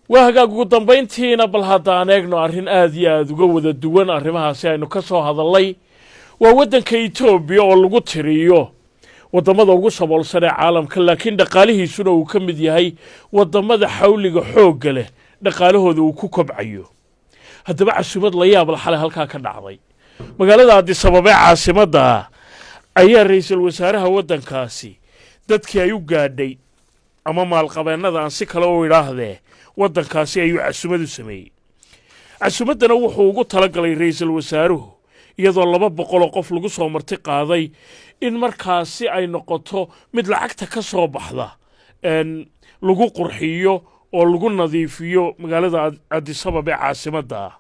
وهاجا ugu dambeyntiina bal haddaan eegno arrin aad iyo aad uga wada duwan arrimahaasi aynu ka soo hadalay waa waddanka Itoobiya oo lagu tiriyo wadamada ugu saboolsan ee caalamka laakiin dhaqaalihiisuna uu ka mid yahay wadamada xawliga xoog leh dhaqaalahooda uu ku kobcayo haddaba casuumad la yaab la xalay halka ka dhacday magaalada Addis Ababa caasimada ayaa ra'iisul wasaaraha waddankaasi dadkii ay u gaadhay ama maalqabeennada aan si kale u yiraahdee waddankaasi ayuu casuumad u sameeyay casuumadana wuxuu ugu talagalay ra'iisul wasaaruhu iyadoo 200 qof lagu soo marti qaaday in markaasi ay noqoto mid lacagta ka soo baxda lagu qurxiyo oo lagu nadiifiyo magaalada Addis Ababa caasimada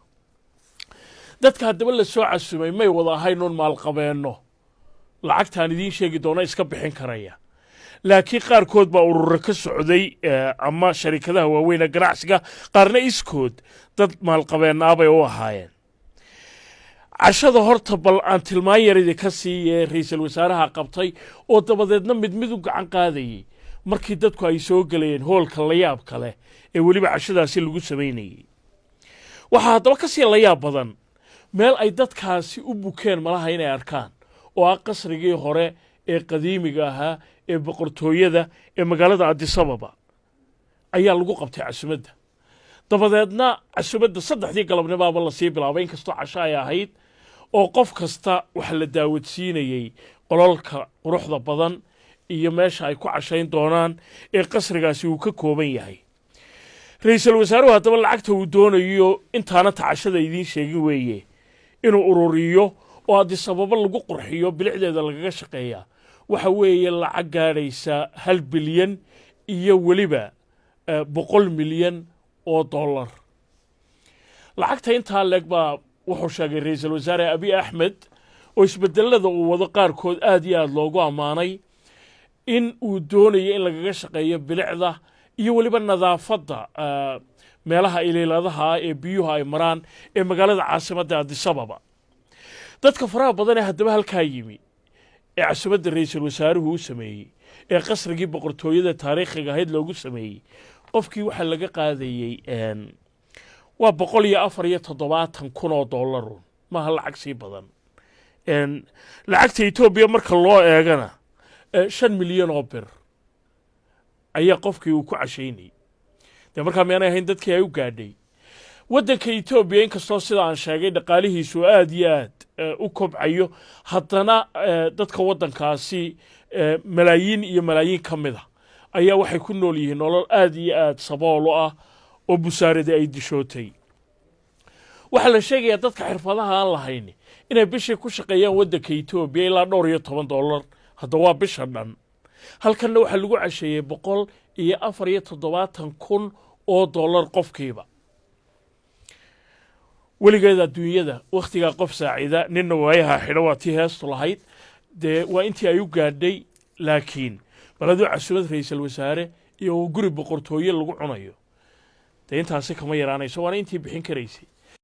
dadka haddaba la soo casuumay may wada ahayn maalqabeenno lacagtaan idiin sheegi doona iska bixin karaya laakiin qaarkood baa urur ka socday ama sharikadaha waaweyn ee ganacsiga qaarna iskood dad maalqabeenna bay u ahaayeen cashada horta bal aan tilmaan yarida ka siiyay ra'iisul wasaaraha qabtay oo dabadeedna mid u gacan qaadayay markii dadku ay soo galeen hoolka la yaab kale ee waliba cashadaasi lagu sameeyay waxa haddaba ka sii la yaab badan meel ay dadkaasi u bukeen malaha inay arkaan oo qasrigii hore ee qadiimiga ahaa ee boqortooyada ee magaalada Addis Ababa ayaa lagu qabtay casuumadda dabadeedna casuumadda 3 galabnimo la sii bilaabay in kasto casho ay ahayd oo qof kasta wax la daawadsiinayay qolalka quruxda badan iyo meesha ay ku cashayn doonaan ee qasrigaasi uu ka kooban yahay ra'iisul wasaaruhu haddaba lacagta uu doonayo intaana tacashada idiin sheegin weeye inuu ururiyo oo Addis Ababa lagu qurxiyo bilicdeeda lagaga shaqeeyaa waxa weeye lacag gaadhaysa 1 bilyan iyo waliba 100 milyan oo dollar lacagta inta leeg baa wuxuu sheegay ra'iisul wasaare Abiy Ahmed oo isbedelada uu wado qaarkood aad iyo aad loogu amaanay in uu doonayo in lagaga shaqeeyo bilicda iyo waliba nadaafadda meelaha ilayladaha ee biyuhu ay maraan ee magaalada caasimada Addis Ababa dadka faraha badan ee haddaba halka yimi ee casuumadda ra'iisul wasaaruhu u sameeyay ee qasrigii boqortooyada taariikhiga ahayd loogu sameeyay qofkii waxa laga qaadayay waa 174,000 oo dollar ma lacag si badan lacagta Itoobiya marka loo eegana 5 milyan oo bir ayaa qofkii uu ku cashaynay marka meena ahayn dadkii ay u gaadhay waddanka Itoobiya in kasto sida aan sheegay dhaqaalihiisu aad iyo aad u kobcayo haddana dadka waddankaasi malaayiin iyo malaayiin kamida ayaa waxay ku nool yihiin nolol aad iyo aad sabool ah oo busaarada ay dishootay waxa la sheegayaa dadka xirfadaha aan lahayn inay bishii ku shaqeeyaan waddanka Itoobiya ilaa $210 hadda waa bisha dhan halkan waxa lagu casheeyay 174,000 oo dollar qofkiiba weligeeda adduunyada waqtiga qof saacida ninna waayaha xidhawaati heestu lahayd waa intii ay u gaadhay laakiin baladu casuumad ra'iisul wasaare iyo guri boqortooyo lagu cunayo intaasi kama yaraanayso waana intii bixin karaysay